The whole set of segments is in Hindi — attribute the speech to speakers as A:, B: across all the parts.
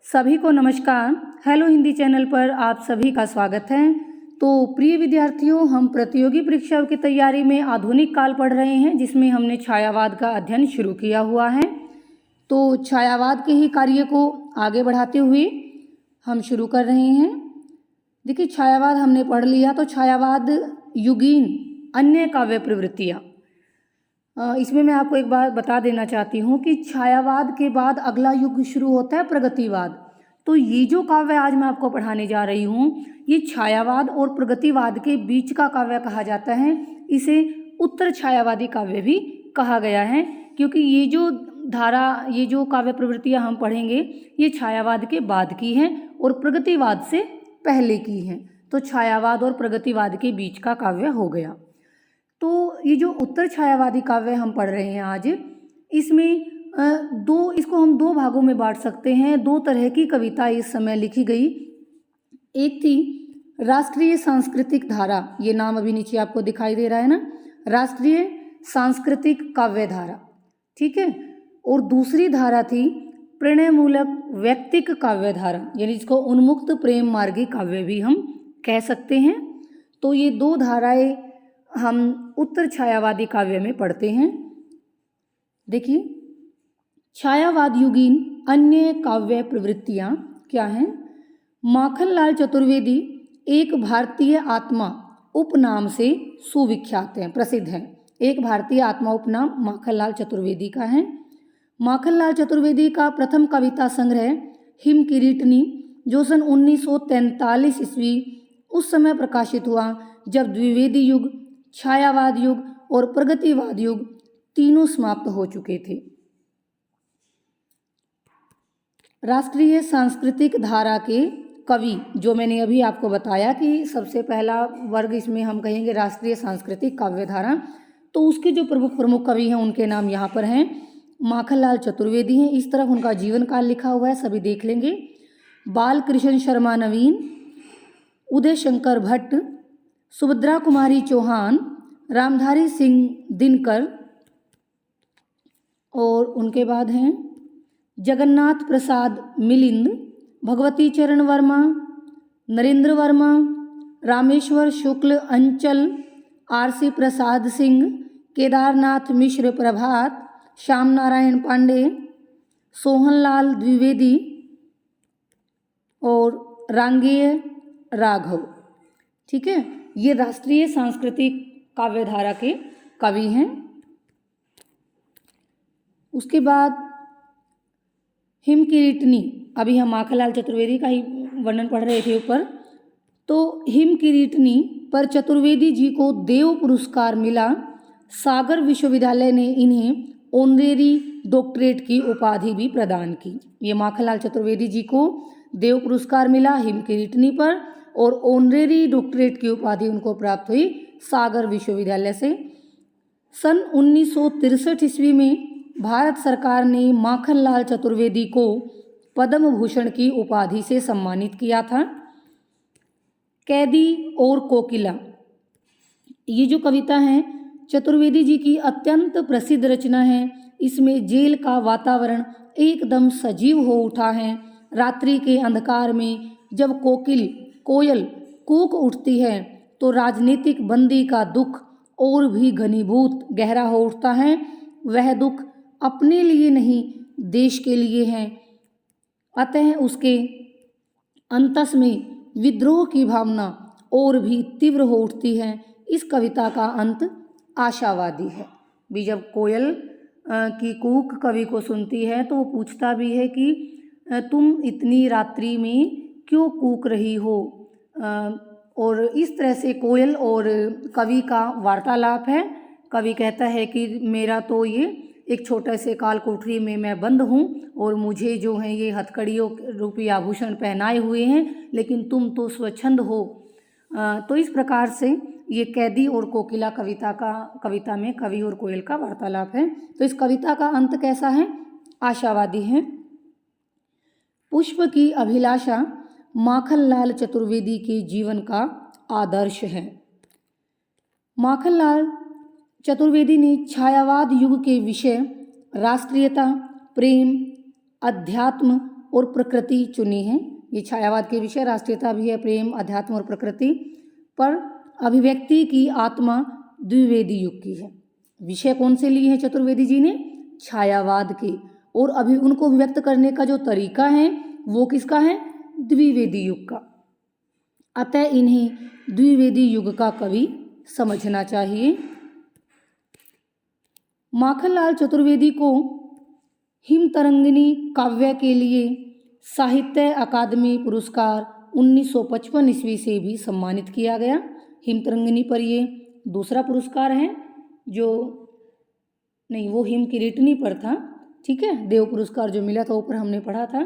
A: सभी को नमस्कार। हेलो हिंदी चैनल पर आप सभी का स्वागत है। तो प्रिय विद्यार्थियों, हम प्रतियोगी परीक्षाओं की तैयारी में आधुनिक काल पढ़ रहे हैं, जिसमें हमने छायावाद का अध्ययन शुरू किया हुआ है। तो छायावाद के ही कार्य को आगे बढ़ाते हुए हम शुरू कर रहे हैं। देखिए, छायावाद हमने पढ़ लिया, तो छायावाद युगीन अन्य काव्य प्रवृत्तियाँ। इसमें मैं आपको एक बात बता देना चाहती हूँ कि छायावाद के बाद अगला युग शुरू होता है प्रगतिवाद। तो ये जो काव्य आज मैं आपको पढ़ाने जा रही हूँ, ये छायावाद और प्रगतिवाद के बीच का काव्य कहा जाता है। इसे उत्तर छायावादी काव्य भी कहा गया है, क्योंकि ये जो काव्य प्रवृत्तियाँ हम पढ़ेंगे, ये छायावाद के बाद की हैं और प्रगतिवाद से पहले की हैं। तो छायावाद और प्रगतिवाद के बीच का काव्य हो गया। तो ये जो उत्तर छायावादी काव्य हम पढ़ रहे हैं आज, इसमें इसको हम दो भागों में बांट सकते हैं। दो तरह की कविता इस समय लिखी गई। एक थी राष्ट्रीय सांस्कृतिक धारा, ये नाम अभी नीचे आपको दिखाई दे रहा है ना, राष्ट्रीय सांस्कृतिक काव्य धारा, ठीक है। और दूसरी धारा थी प्रणयमूलक व्यक्तिक काव्य धारा, यानी जिसको उन्मुक्त प्रेम मार्गी काव्य भी हम कह सकते हैं। तो ये दो धाराएं हम उत्तर छायावादी काव्य में पढ़ते हैं। देखिए, छायावाद युगीन अन्य काव्य प्रवृत्तियाँ क्या हैं। माखनलाल चतुर्वेदी एक भारतीय आत्मा उपनाम से सुविख्यात हैं, प्रसिद्ध हैं। एक भारतीय आत्मा उपनाम माखनलाल चतुर्वेदी का है। माखनलाल चतुर्वेदी का प्रथम कविता संग्रह हिम किरीटनी, जो सन 1943 ईस्वी उस समय प्रकाशित हुआ जब द्विवेदी युग, छायावाद युग और प्रगतिवाद युग तीनों समाप्त हो चुके थे। राष्ट्रीय सांस्कृतिक धारा के कवि, जो मैंने अभी आपको बताया कि सबसे पहला वर्ग इसमें हम कहेंगे राष्ट्रीय सांस्कृतिक काव्य धारा, तो उसके जो प्रमुख कवि हैं उनके नाम यहाँ पर हैं। माखनलाल चतुर्वेदी हैं, इस तरफ उनका जीवन काल लिखा हुआ है, सभी देख लेंगे। बाल कृष्ण शर्मा नवीन, उदय शंकर भट्ट, सुभद्रा कुमारी चौहान, रामधारी सिंह दिनकर, और उनके बाद हैं जगन्नाथ प्रसाद मिलिंद, भगवती चरण वर्मा, नरेंद्र वर्मा, रामेश्वर शुक्ल अंचल, आरसी प्रसाद सिंह, केदारनाथ मिश्र प्रभात, श्याम नारायण पांडे, सोहनलाल द्विवेदी और रांगेय राघव, ठीक है। ये राष्ट्रीय सांस्कृतिक काव्य धारा के कवि हैं। उसके बाद हिम किरीटनी, अभी हम माखनलाल चतुर्वेदी का ही वर्णन पढ़ रहे थे ऊपर। तो हिम किरीटनी पर चतुर्वेदी जी को देव पुरस्कार मिला। सागर विश्वविद्यालय ने इन्हें ऑनरेरी डॉक्टरेट की उपाधि भी प्रदान की। ये माखनलाल चतुर्वेदी जी को देव पुरस्कार मिला हिम किरीटनी पर, और ऑनरेरी डॉक्टरेट की उपाधि उनको प्राप्त हुई सागर विश्वविद्यालय से। सन 1963 ईस्वी में भारत सरकार ने माखनलाल चतुर्वेदी को पद्म भूषण की उपाधि से सम्मानित किया था। कैदी और कोकिला, ये जो कविता है चतुर्वेदी जी की अत्यंत प्रसिद्ध रचना है। इसमें जेल का वातावरण एकदम सजीव हो उठा है। रात्रि के अंधकार में जब कोयल कूक उठती है तो राजनीतिक बंदी का दुख और भी घनीभूत गहरा हो उठता है। वह दुख अपने लिए नहीं, देश के लिए है। अतः उसके अंतस में विद्रोह की भावना और भी तीव्र हो उठती है। इस कविता का अंत आशावादी है। भी जब कोयल की कूक कवि को सुनती है तो वो पूछता भी है कि तुम इतनी रात्रि में क्यों कूक रही हो। और इस तरह से कोयल और कवि का वार्तालाप है। कवि कहता है कि मेरा तो ये एक छोटे से काल कोठरी में मैं बंद हूँ और मुझे जो है ये हथकड़ियों रूपी आभूषण पहनाए हुए हैं, लेकिन तुम तो स्वच्छंद हो। तो इस प्रकार से ये कैदी और कोकिला कविता में कवि और कोयल का वार्तालाप है। तो इस कविता का अंत कैसा है, आशावादी है। पुष्प की अभिलाषा माखनलाल चतुर्वेदी के जीवन का आदर्श है। माखनलाल चतुर्वेदी ने छायावाद युग के विषय राष्ट्रीयता, प्रेम, अध्यात्म और प्रकृति चुनी है। ये छायावाद के विषय राष्ट्रीयता भी है, प्रेम, अध्यात्म और प्रकृति पर अभिव्यक्ति की आत्मा द्विवेदी युग की है। विषय कौन से लिए हैं चतुर्वेदी जी ने? छायावाद के। और अभी उनको व्यक्त करने का जो तरीका है वो किसका है? द्विवेदी युग का। अतः इन्हें द्विवेदी युग का कवि समझना चाहिए। माखनलाल चतुर्वेदी को हिमतरंगिनी काव्य के लिए साहित्य अकादमी पुरस्कार 1955 ईस्वी से भी सम्मानित किया गया। हिमतरंगिनी पर ये दूसरा पुरस्कार है जो नहीं, वो हिम किरीटनी पर था, ठीक है, देव पुरस्कार जो मिला था ऊपर हमने पढ़ा था।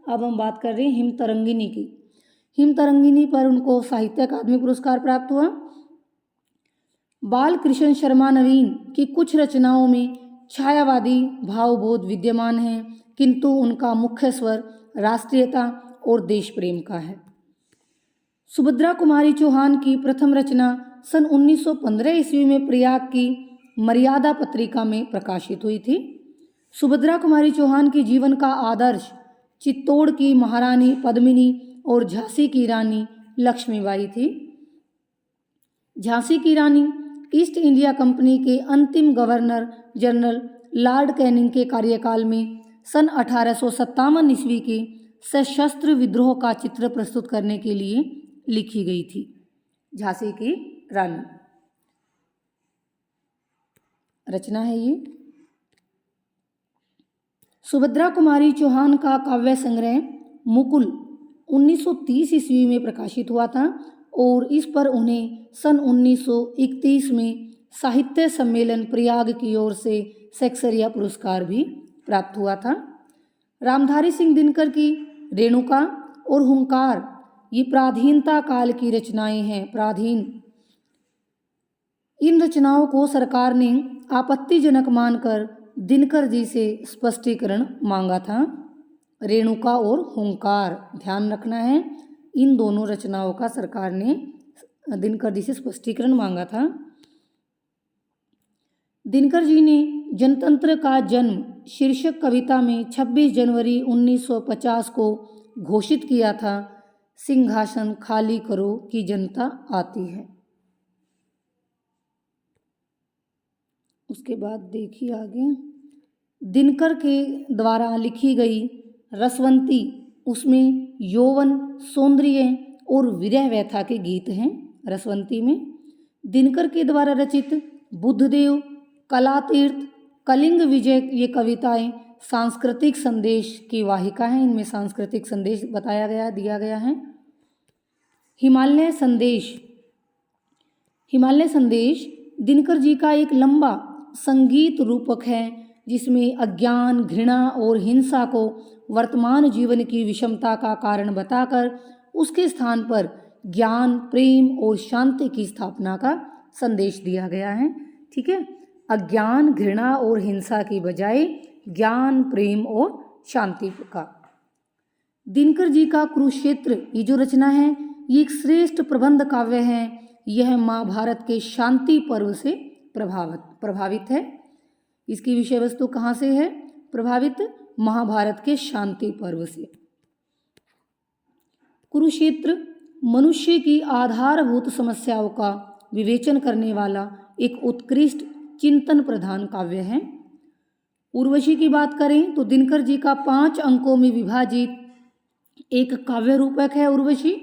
A: अब हम बात कर रहे हैं हिमतरंगिनी की। हिमतरंगिनी पर उनको साहित्य अकादमी पुरस्कार प्राप्त हुआ। बाल कृष्ण शर्मा नवीन की कुछ रचनाओं में छायावादी भावबोध विद्यमान है, किंतु उनका मुख्य स्वर राष्ट्रीयता और देश प्रेम का है। सुभद्रा कुमारी चौहान की प्रथम रचना सन 1915 ईस्वी में प्रयाग की मर्यादा पत्रिका में प्रकाशित हुई थी। सुभद्रा कुमारी चौहान की जीवन का आदर्श चित्तौड़ की महारानी पद्मिनी और झांसी की रानी लक्ष्मीबाई थी। झांसी की रानी ईस्ट इंडिया कंपनी के अंतिम गवर्नर जनरल लॉर्ड कैनिंग के कार्यकाल में सन 1857 ईस्वी के सशस्त्र विद्रोह का चित्र प्रस्तुत करने के लिए लिखी गई थी। झांसी की रानी रचना है ये। सुभद्रा कुमारी चौहान का काव्य संग्रह मुकुल 1930 ईस्वी में प्रकाशित हुआ था और इस पर उन्हें सन 1931 में साहित्य सम्मेलन प्रयाग की ओर से सेक्सरिया पुरस्कार भी प्राप्त हुआ था। रामधारी सिंह दिनकर की रेणुका और हुंकार ये प्राधीनता काल की रचनाएं हैं। प्राधीन, इन रचनाओं को सरकार ने आपत्तिजनक मानकर दिनकर जी से स्पष्टीकरण मांगा था। रेणुका और हुंकार, ध्यान रखना है, इन दोनों रचनाओं का सरकार ने दिनकर जी से स्पष्टीकरण मांगा था। दिनकर जी ने जनतंत्र का जन्म शीर्षक कविता में 26 जनवरी 1950 को घोषित किया था। सिंहासन खाली करो कि जनता आती है। उसके बाद देखिए आगे, दिनकर के द्वारा लिखी गई रसवंती, उसमें यौवन, सौंदर्य और विरह व्यथा के गीत हैं। रसवंती में दिनकर के द्वारा रचित बुद्धदेव, कलातीर्थ, कलिंग विजय ये कविताएं सांस्कृतिक संदेश की वाहिका हैं। इनमें सांस्कृतिक संदेश बताया गया, दिया गया है। हिमालय संदेश, हिमालय संदेश दिनकर जी का एक लंबा संगीत रूपक है जिसमें अज्ञान, घृणा और हिंसा को वर्तमान जीवन की विषमता का कारण बताकर उसके स्थान पर ज्ञान, प्रेम और शांति की स्थापना का संदेश दिया गया है। ठीक है, अज्ञान, घृणा और हिंसा की बजाय ज्ञान, प्रेम और शांति का। दिनकर जी का कुरुक्षेत्र ये जो रचना है ये एक श्रेष्ठ प्रबंध काव्य है। यह महाभारत के शांति पर्व से प्रभावित है। इसकी विषय वस्तु कहाँ से है प्रभावित? महाभारत के शांति पर्व से। कुरुक्षेत्र मनुष्य की आधारभूत समस्याओं का विवेचन करने वाला एक उत्कृष्ट चिंतन प्रधान काव्य है। उर्वशी की बात करें तो दिनकर जी का 5 अंकों में विभाजित एक काव्य रूपक है उर्वशी।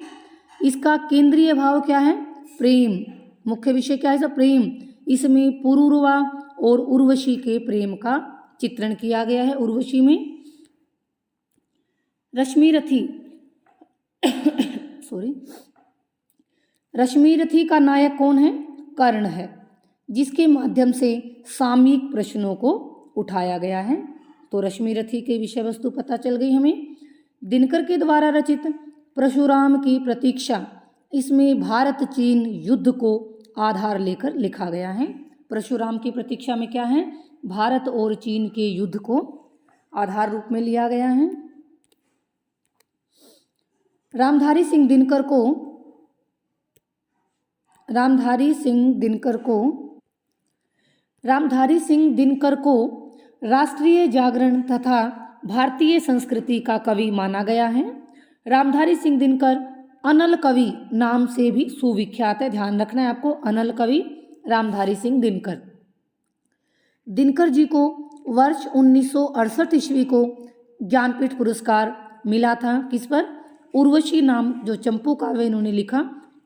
A: इसका केंद्रीय भाव क्या है? प्रेम। मुख्य विषय क्या है? सब प्रेम। इसमें पुरूरवा और उर्वशी के प्रेम का चित्रण किया गया है। उर्वशी में रश्मिरथी रश्मिरथी का नायक कौन है? कर्ण है, जिसके माध्यम से सामयिक प्रश्नों को उठाया गया है। तो रश्मिरथी के विषय वस्तु पता चल गई हमें। दिनकर के द्वारा रचित परशुराम की प्रतीक्षा, इसमें भारत चीन युद्ध को आधार लेकर लिखा गया है। परशुराम की प्रतीक्षा में क्या है? भारत और चीन के युद्ध को आधार रूप में लिया गया है। रामधारी सिंह दिनकर को राष्ट्रीय जागरण तथा भारतीय संस्कृति का कवि माना गया है। रामधारी सिंह दिनकर अनल कवि नाम से भी सुविख्यात है। ध्यान रखना है आपको, अनल कवि रामधारी सिंह दिनकर। दिनकर जी को वर्ष 1968 ईस्वी को ज्ञानपीठ पुरस्कार मिला था। किस पर? उर्वशी नाम जो चंपू काव्य इन्होंने लिखा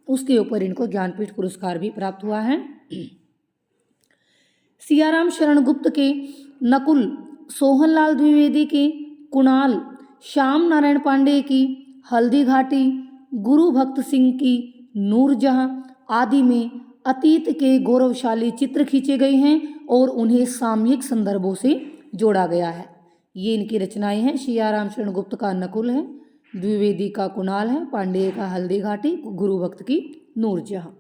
A: उसके ऊपर इनको ज्ञानपीठ पुरस्कार भी प्राप्त हुआ है। सियाराम शरण गुप्त के नकुल, सोहनलाल द्विवेदी के कुणाल, श्याम नारायण पांडे की हल्दी घाटी, गुरु भक्त सिंह की नूरजहां आदि में अतीत के गौरवशाली चित्र खींचे गए हैं और उन्हें सामयिक संदर्भों से जोड़ा गया है। ये इनकी रचनाएं हैं। सियाराम शरण गुप्त का नकुल है, द्विवेदी का कुणाल है, पांडेय का हल्दी घाटी, गुरु भक्त की नूरजहां।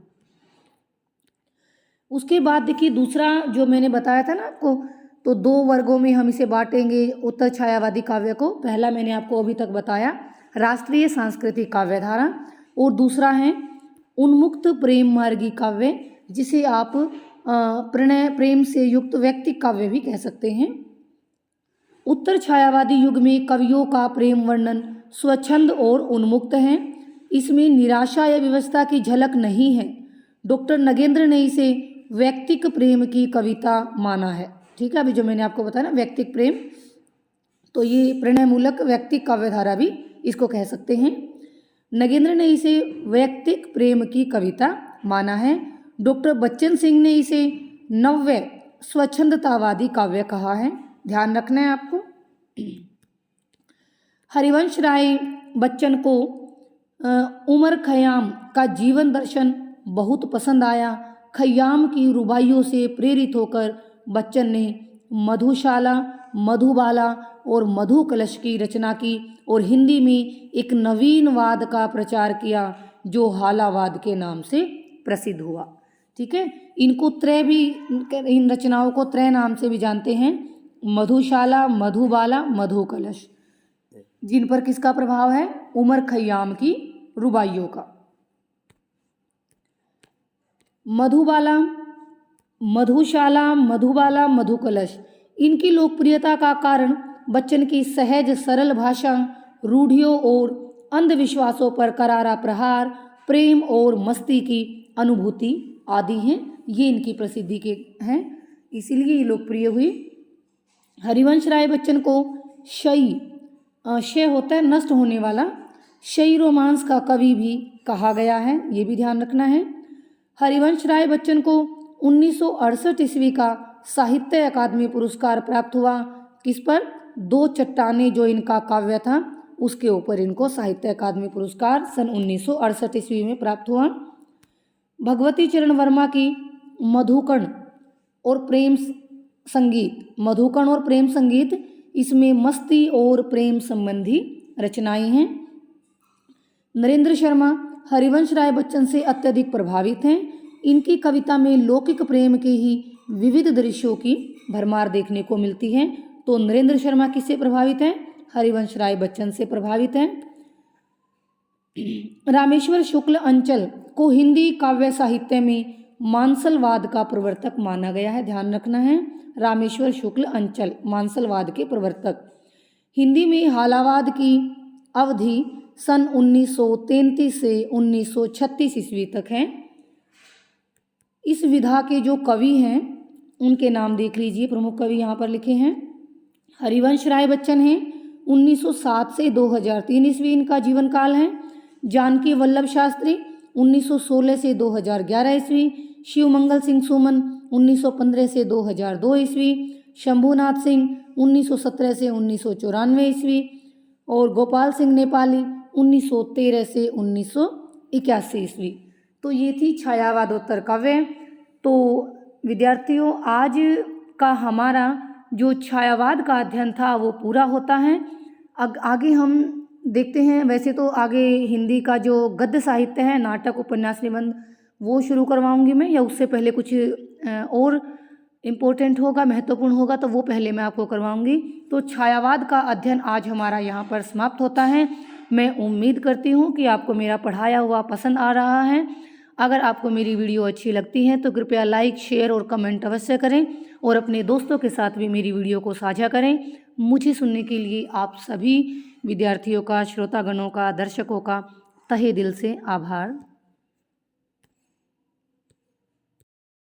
A: उसके बाद देखिए दूसरा जो मैंने बताया था ना आपको, तो दो वर्गों में हम इसे बांटेंगे उत्तर छायावादी काव्य को। पहला मैंने आपको अभी तक बताया राष्ट्रीय सांस्कृतिक काव्यधारा, और दूसरा है उन्मुक्त प्रेम मार्गी काव्य, जिसे आप प्रणय प्रेम से युक्त व्यक्तिक काव्य भी कह सकते हैं। उत्तर छायावादी युग में कवियों का प्रेम वर्णन स्वच्छंद और उन्मुक्त है। इसमें निराशा या व्यवस्था की झलक नहीं है। डॉक्टर नगेंद्र ने इसे व्यक्तिक प्रेम की कविता माना है। ठीक है, अभी जो मैंने आपको बताया ना व्यक्तिक प्रेम, तो ये प्रणय मूलक व्यक्तिक काव्यधारा भी इसको कह सकते हैं। नगेंद्र ने इसे व्यक्तिक प्रेम की कविता माना है। डॉक्टर बच्चन सिंह ने इसे नव्य स्वच्छंदतावादी काव्य कहा है। ध्यान रखना है आपको। हरिवंश राय बच्चन को उमर खयाम का जीवन दर्शन बहुत पसंद आया। खयाम की रुबाइयों से प्रेरित होकर बच्चन ने मधुशाला, मधुबाला और मधु कलश की रचना की और हिंदी में एक नवीन वाद का प्रचार किया जो हालावाद के नाम से प्रसिद्ध हुआ। ठीक है, इनको त्रय भी, इन रचनाओं को त्रय नाम से भी जानते हैं, मधुशाला, मधुबाला, मधु कलश, जिन पर किसका प्रभाव है? उमर खयाम की रुबाइयों का। मधुबाला, मधुशाला, मधुबाला, मधु कलश, इनकी लोकप्रियता का कारण बच्चन की सहज सरल भाषा, रूढ़ियों और अंधविश्वासों पर करारा प्रहार, प्रेम और मस्ती की अनुभूति आदि हैं। ये इनकी प्रसिद्धि के हैं, इसीलिए ये लोकप्रिय हुई। हरिवंश राय बच्चन को शय होता है नष्ट होने वाला, शयी रोमांस का कवि भी कहा गया है, ये भी ध्यान रखना है। हरिवंश राय बच्चन को 1968 ईस्वी का साहित्य अकादमी पुरस्कार प्राप्त हुआ। किस पर? दो चट्टानें जो इनका काव्य था उसके ऊपर इनको साहित्य अकादमी पुरस्कार सन 1968 ईस्वी में प्राप्त हुआ। भगवती चरण वर्मा की मधुकण और प्रेम संगीत, मधुकण और प्रेम संगीत, इसमें मस्ती और प्रेम संबंधी रचनाएं हैं। नरेंद्र शर्मा हरिवंश राय बच्चन से अत्यधिक प्रभावित हैं। इनकी कविता में लौकिक प्रेम के ही विविध दृश्यों की भरमार देखने को मिलती है। तो नरेंद्र शर्मा किससे प्रभावित हैं? हरिवंश राय बच्चन से प्रभावित हैं। रामेश्वर शुक्ल अंचल को हिंदी काव्य साहित्य में मानसलवाद का प्रवर्तक माना गया है। ध्यान रखना है, रामेश्वर शुक्ल अंचल मानसलवाद के प्रवर्तक। हिंदी में हालावाद की अवधि सन 1933 से 1936 ईस्वी तक है। इस विधा के जो कवि हैं उनके नाम देख लीजिए, प्रमुख कवि यहाँ पर लिखे हैं। हरिवंश राय बच्चन हैं, 1907 से 2003 ईस्वी इनका जीवन काल है। जानकी वल्लभ शास्त्री 1916 से 2011 ईस्वी। शिवमंगल सिंह सुमन 1915 से 2002 ईस्वी। शंभुनाथ सिंह 1917 से 1994 ईस्वी। और गोपाल सिंह नेपाली 1913 से 1981 ईस्वी। तो ये थी छायावादोत्तर काव्य। तो विद्यार्थियों, आज का हमारा जो छायावाद का अध्ययन था वो पूरा होता है। आगे हम देखते हैं, वैसे तो आगे हिंदी का जो गद्य साहित्य है, नाटक, उपन्यास, निबंध, वो शुरू करवाऊंगी मैं, या उससे पहले कुछ और इम्पोर्टेंट होगा, महत्वपूर्ण होगा, तो वो पहले मैं आपको करवाऊंगी। तो छायावाद का अध्ययन आज हमारा यहाँ पर समाप्त होता है। मैं उम्मीद करती हूँ कि आपको मेरा पढ़ाया हुआ पसंद आ रहा है। अगर आपको मेरी वीडियो अच्छी लगती है तो कृपया लाइक, शेयर और कमेंट अवश्य करें और अपने दोस्तों के साथ भी मेरी वीडियो को साझा करें। मुझे सुनने के लिए आप सभी विद्यार्थियों का, श्रोतागणों का, दर्शकों का तहे दिल से आभार।